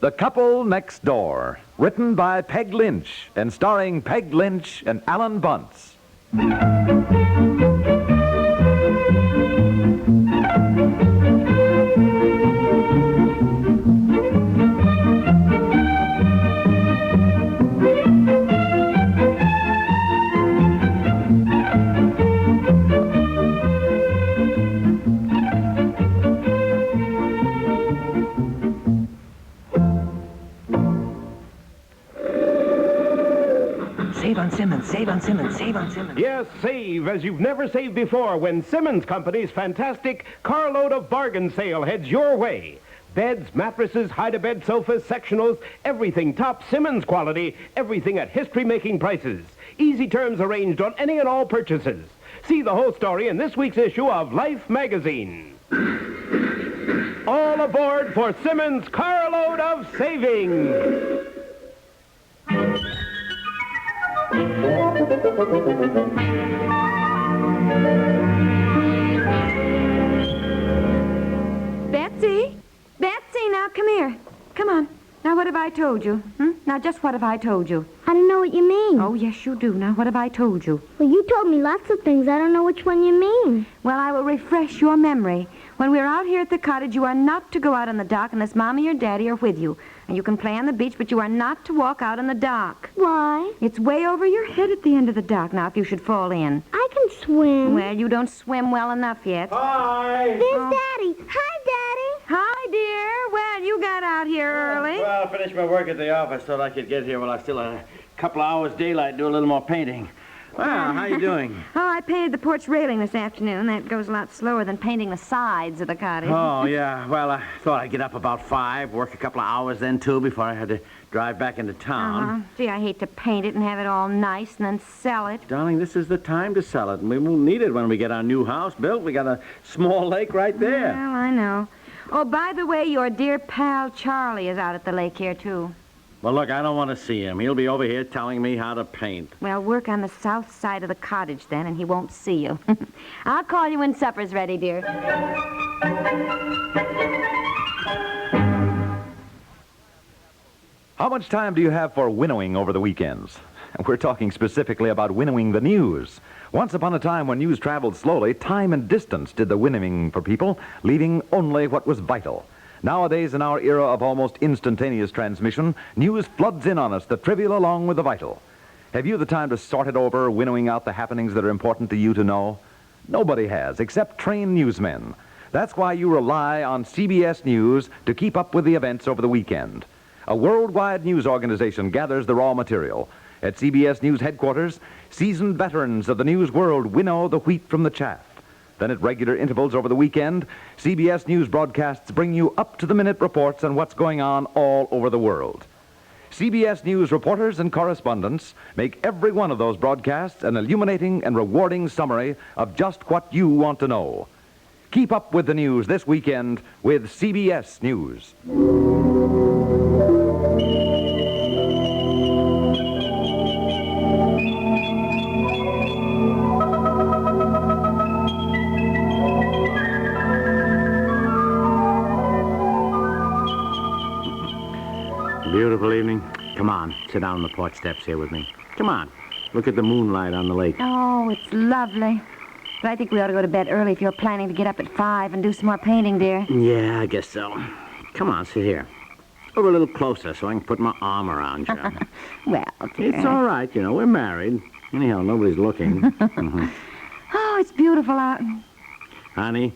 The Couple Next Door, written by Peg Lynch and starring Peg Lynch and Alan Bunce. Save on Simmons, save on Simmons, save on Simmons. Yes, save as you've never saved before when Simmons Company's fantastic carload of bargain sale heads your way. Beds, mattresses, hide-a-bed sofas, sectionals, everything top Simmons quality, everything at history-making prices. Easy terms arranged on any and all purchases. See the whole story in this week's issue of Life magazine. All aboard for Simmons' carload of saving. Betsy, now come here. Come on. Now, what have I told you? Now, just what have I told you? I don't know what you mean. Oh, yes, you do. Now, what have I told you? Well, you told me lots of things. I don't know which one you mean. Well, I will refresh your memory. When we're out here at the cottage, you are not to go out on the dock unless Mommy or Daddy are with you. And you can play on the beach, but you are not to walk out on the dock. Why? It's way over your head at the end of the dock now if you should fall in. I can swim. Well, you don't swim well enough yet. Hi. There's Daddy. Hi, Daddy. Hi, dear. Well, you got out here early. Well, I finished my work at the office. Thought I could get here while I still had a couple of hours daylight, do a little more painting. Well, how you doing? Oh, I painted the porch railing this afternoon. That goes a lot slower than painting the sides of the cottage. Oh, yeah. Well, I thought I'd get up about 5, work a couple of hours then, too, before I had to drive back into town. Gee, I hate to paint it and have it all nice and then sell it. Darling, this is the time to sell it, and we won't need it when we get our new house built. We got a small lake right there. Well, I know. Oh, by the way, your dear pal Charlie is out at the lake here, too. Well, look, I don't want to see him. He'll be over here telling me how to paint. Well, work on the south side of the cottage, then, and he won't see you. I'll call you when supper's ready, dear. How much time do you have for winnowing over the weekends? We're talking specifically about winnowing the news. Once upon a time when news traveled slowly, time and distance did the winnowing for people, leaving only what was vital. Nowadays, in our era of almost instantaneous transmission, news floods in on us, the trivial along with the vital. Have you the time to sort it over, winnowing out the happenings that are important to you to know? Nobody has, except trained newsmen. That's why you rely on CBS News to keep up with the events over the weekend. A worldwide news organization gathers the raw material. At CBS News headquarters, seasoned veterans of the news world winnow the wheat from the chaff. Then at regular intervals over the weekend, CBS News broadcasts bring you up-to-the-minute reports on what's going on all over the world. CBS News reporters and correspondents make every one of those broadcasts an illuminating and rewarding summary of just what you want to know. Keep up with the news this weekend with CBS News. Beautiful evening. Come on, sit down on the porch steps here with me. Come on. Look at the moonlight on the lake. Oh, it's lovely. But I think we ought to go to bed early if you're planning to get up at 5 and do some more painting, dear. Yeah, I guess so. Come on, sit here. Over a little closer so I can put my arm around you. Well, dear. It's all right, you know, we're married. Anyhow, nobody's looking. Oh, it's beautiful out. Honey,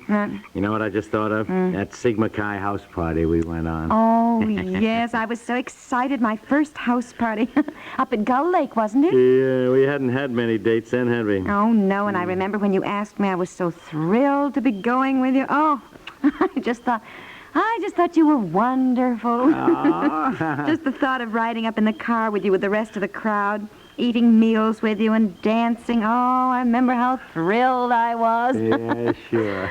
you know what I just thought of? That Sigma Chi house party we went on. Oh, yes, I was so excited. My first house party. Up at Gull Lake, wasn't it? Yeah, we hadn't had many dates then, had we? Oh, no, and I remember when you asked me, I was so thrilled to be going with you. Oh, I just thought you were wonderful. Just the thought of riding up in the car with you with the rest of the crowd, eating meals with you and dancing. Oh, I remember how thrilled I was. Yeah, sure.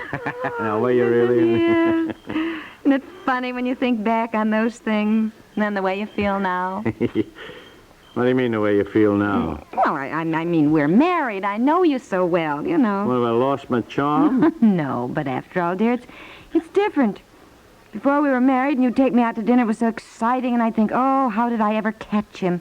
Now, were you really? Yes. Isn't it funny when you think back on those things and then the way you feel now? What do you mean the way you feel now? Well, I mean, we're married. I know you so well, you know. Well, have I lost my charm? No, but after all, dear, it's different. Before we were married and you'd take me out to dinner, it was so exciting, and I'd think, oh, how did I ever catch him?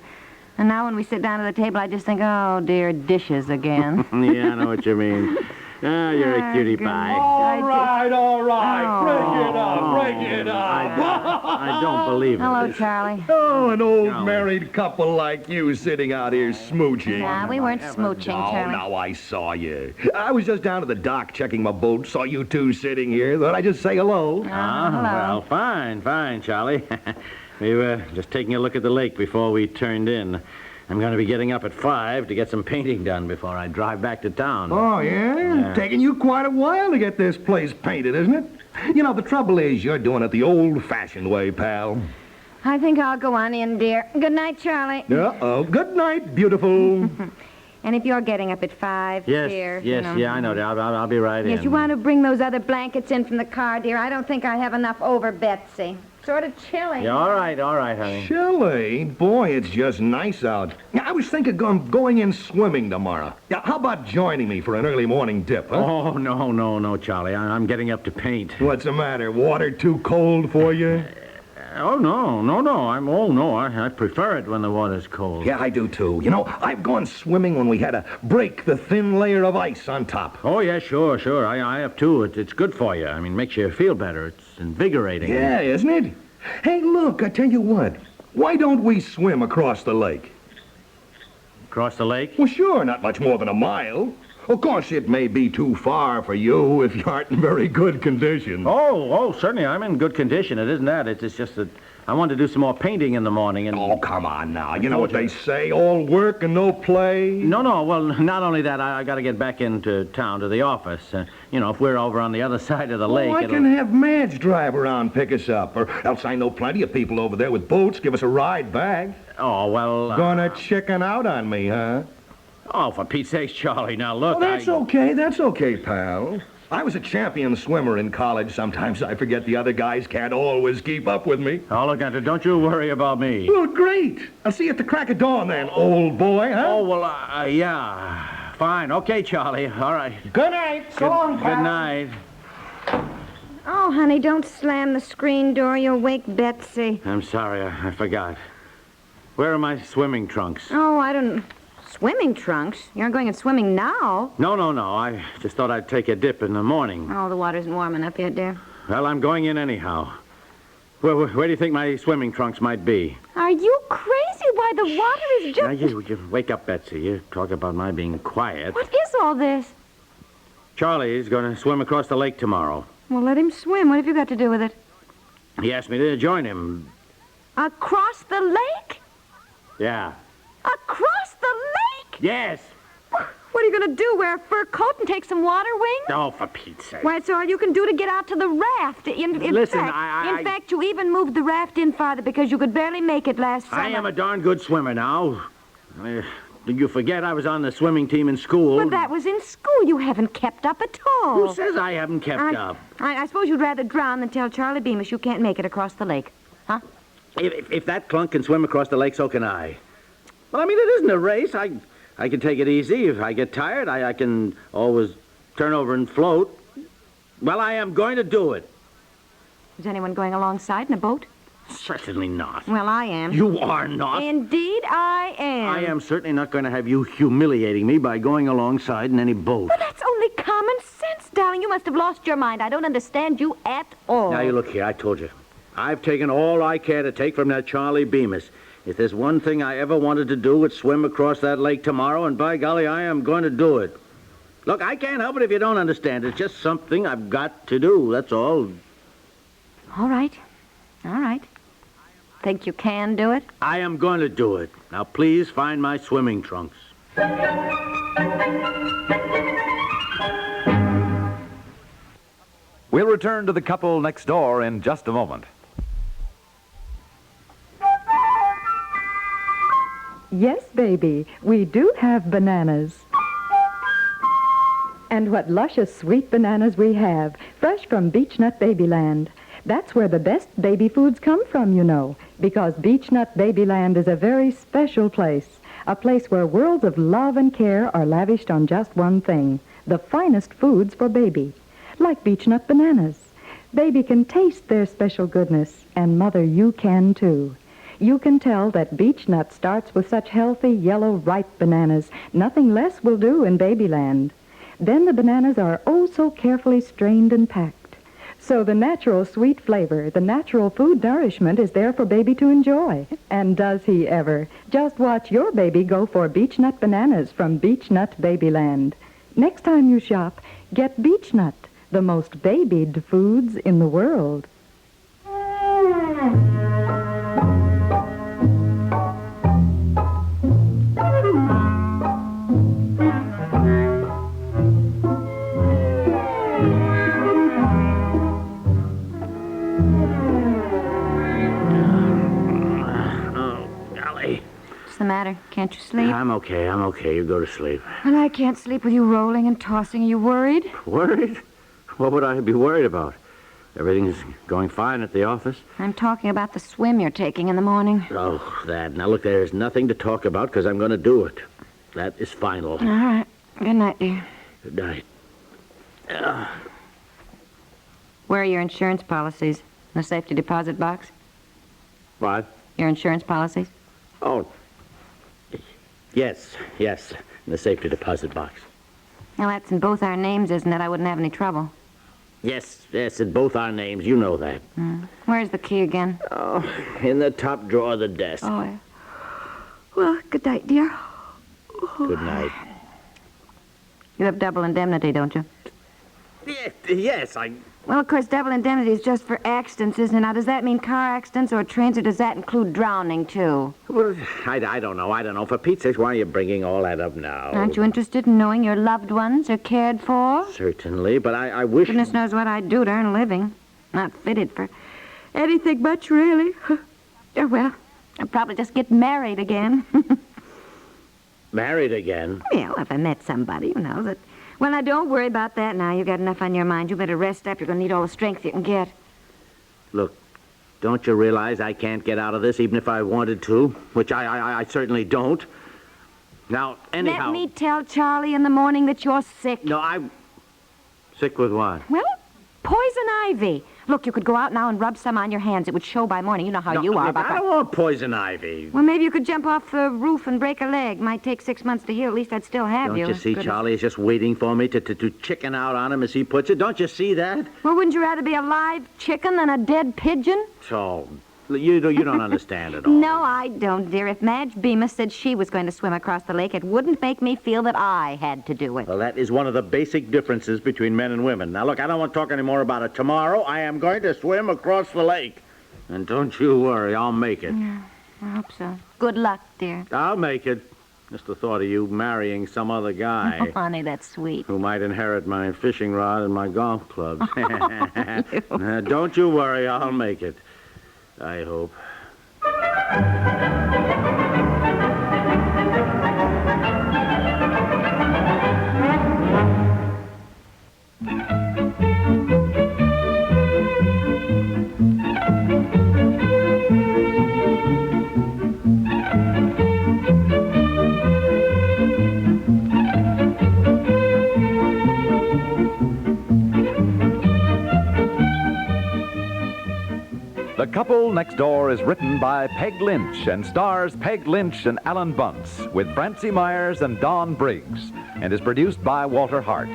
And now when we sit down at the table, I just think, oh, dear, dishes again. Yeah, I know what you mean. Ah, you're a cutie pie. All right. Oh. Break it up. I don't believe it. Hello, Charlie. Oh, an old No. married couple like you sitting out here smooching. Nah, we weren't smooching, Oh, Charlie. now I saw you. I was just down to the dock checking my boat, saw you two sitting here. Thought I'd just say hello. Hello. Well, fine, Charlie. We were just taking a look at the lake before we turned in. I'm going to be getting up at 5 to get some painting done before I drive back to town. Oh, yeah? Taking you quite a while to get this place painted, isn't it? You know, the trouble is you're doing it the old-fashioned way, pal. I think I'll go on in, dear. Good night, Charlie. Uh-oh. Good night, beautiful. And if you're getting up at 5, Yes, dear... yes, I know. I'll be right in. Yes, you want to bring those other blankets in from the car, dear. I don't think I have enough over Betsy. Sort of chilly. Yeah, all right, honey. Chilly? Boy, it's just nice out. I was thinking of going in swimming tomorrow. Now, how about joining me for an early morning dip, huh? Oh, no, Charlie. I'm getting up to paint. What's the matter? Water too cold for you? Oh, no. I prefer it when the water's cold. Yeah, I do too. You know, I've gone swimming when we had to break the thin layer of ice on top. Oh, yeah, sure. I have too. It's good for you. I mean, makes you feel better. It's invigorating. Yeah, isn't it? Hey, look, I tell you what. Why don't we swim across the lake? Across the lake? Well, sure, not much more than a mile. Of course, it may be too far for you if you aren't in very good condition. Oh, certainly. I'm in good condition. It isn't that. It's just that I want to do some more painting in the morning. And Oh, come on now. You know what they say, all work and no play? No. Well, not only that, I got to get back into town to the office. If we're over on the other side of the lake, I can have Madge drive around, pick us up. Or else I know plenty of people over there with boats. Give us a ride back. Oh, well... Gonna chicken out on me, huh? Oh, for Pete's sakes, Charlie. Now, look, That's okay, pal. I was a champion swimmer in college. Sometimes I forget the other guys can't always keep up with me. Oh, look, Hunter, don't you worry about me. Well, great. I'll see you at the crack of dawn then, old boy, huh? Oh, well, yeah. Fine. Okay, Charlie. All right. Good night. So long, pal. Good night. Oh, honey, don't slam the screen door. You'll wake Betsy. I'm sorry. I forgot. Where are my swimming trunks? Oh, I don't... Swimming trunks? You aren't going in swimming now? No. I just thought I'd take a dip in the morning. Oh, the water isn't warm enough yet, dear. Well, I'm going in anyhow. Where do you think my swimming trunks might be? Are you crazy? Why, the water is just... Now, you wake up, Betsy. You talk about my being quiet. What is all this? Charlie's going to swim across the lake tomorrow. Well, let him swim. What have you got to do with it? He asked me to join him. Across the lake? Yeah. Across the lake? Yes. What are you going to do, wear a fur coat and take some water wings? Oh, for Pete's sake. Why, it's all you can do to get out to the raft. In Listen, fact, you even moved the raft in farther because you could barely make it last summer. I am a darn good swimmer now. Did you forget I was on the swimming team in school? Well, that was in school. You haven't kept up at all. Who says I haven't kept up? I suppose you'd rather drown than tell Charlie Beamish you can't make it across the lake. Huh? If that clunk can swim across the lake, so can I. Well, I mean, it isn't a race. I can take it easy. If I get tired, I can always turn over and float. Well, I am going to do it. Is anyone going alongside in a boat? Certainly not. Well, I am. You are not. Indeed, I am. I am certainly not going to have you humiliating me by going alongside in any boat. Well, that's only common sense, darling. You must have lost your mind. I don't understand you at all. Now, you look here. I told you. I've taken all I care to take from that Charlie Beamish. If there's one thing I ever wanted to do, it's swim across that lake tomorrow, and by golly, I am going to do it. Look, I can't help it if you don't understand. It's just something I've got to do, that's all. All right. Think you can do it? I am going to do it. Now, please find my swimming trunks. We'll return to the couple next door in just a moment. Yes, baby, we do have bananas. And what luscious sweet bananas we have, fresh from Beechnut Babyland. That's where the best baby foods come from, you know, because Beechnut Babyland is a very special place, a place where worlds of love and care are lavished on just one thing, the finest foods for baby, like Beechnut bananas. Baby can taste their special goodness, and Mother, you can too. You can tell that Beechnut starts with such healthy, yellow, ripe bananas. Nothing less will do in Babyland. Then the bananas are oh so carefully strained and packed. So the natural sweet flavor, the natural food nourishment is there for Baby to enjoy. And does he ever? Just watch your baby go for Beechnut bananas from Beechnut Babyland. Next time you shop, get Beechnut, the most babied foods in the world. What's the matter? Can't you sleep? I'm okay. You go to sleep. And I can't sleep with you rolling and tossing. Are you worried? Worried? What would I be worried about? Everything's going fine at the office. I'm talking about the swim you're taking in the morning. Oh, that. Now, look, there's nothing to talk about because I'm going to do it. That is final. All right. Good night, dear. Good night. Where are your insurance policies? In the safety deposit box? What? Your insurance policies? Oh. Yes. In the safety deposit box. Well, that's in both our names, isn't it? I wouldn't have any trouble. Yes, in both our names. You know that. Where's the key again? Oh, in the top drawer of the desk. Oh, yeah. Well, good night, dear. Good night. You have double indemnity, don't you? Yes, Well, of course, double indemnity is just for accidents, isn't it? Now, does that mean car accidents or trains, or does that include drowning, too? Well, I don't know. For Pete's sake, why are you bringing all that up now? Aren't you interested in knowing your loved ones are cared for? Certainly, but I wish... Goodness knows what I'd do to earn a living. Not fitted for anything much, really. Oh, well, I'd probably just get married again. Married again? Well, if I met somebody, you know, that... Well, now, don't worry about that now. You've got enough on your mind. You better rest up. You're going to need all the strength you can get. Look, don't you realize I can't get out of this even if I wanted to? Which I certainly don't. Now, anyhow... Let me tell Charlie in the morning that you're sick. No, I'm... Sick with what? Well, poison ivy. Look, you could go out now and rub some on your hands. It would show by morning. You know how you are. Look, I don't want poison ivy. Well, maybe you could jump off the roof and break a leg. Might take 6 months to heal. At least I'd still have you. Don't you see Goodness. Charlie is just waiting for me to chicken out on him, as he puts it? Don't you see that? Well, wouldn't you rather be a live chicken than a dead pigeon? So, you don't understand at all. No, I don't, dear. If Madge Bemis said she was going to swim across the lake, it wouldn't make me feel that I had to do it. Well, that is one of the basic differences between men and women. Now, look, I don't want to talk any more about it. Tomorrow, I am going to swim across the lake. And don't you worry, I'll make it. Yeah, I hope so. Good luck, dear. I'll make it. Just the thought of you marrying some other guy. Oh, honey, that's sweet. Who might inherit my fishing rod and my golf clubs. Don't you worry, I'll make it. I hope. The Couple Next Door is written by Peg Lynch and stars Peg Lynch and Alan Bunce with Francie Myers and Don Briggs and is produced by Walter Hart.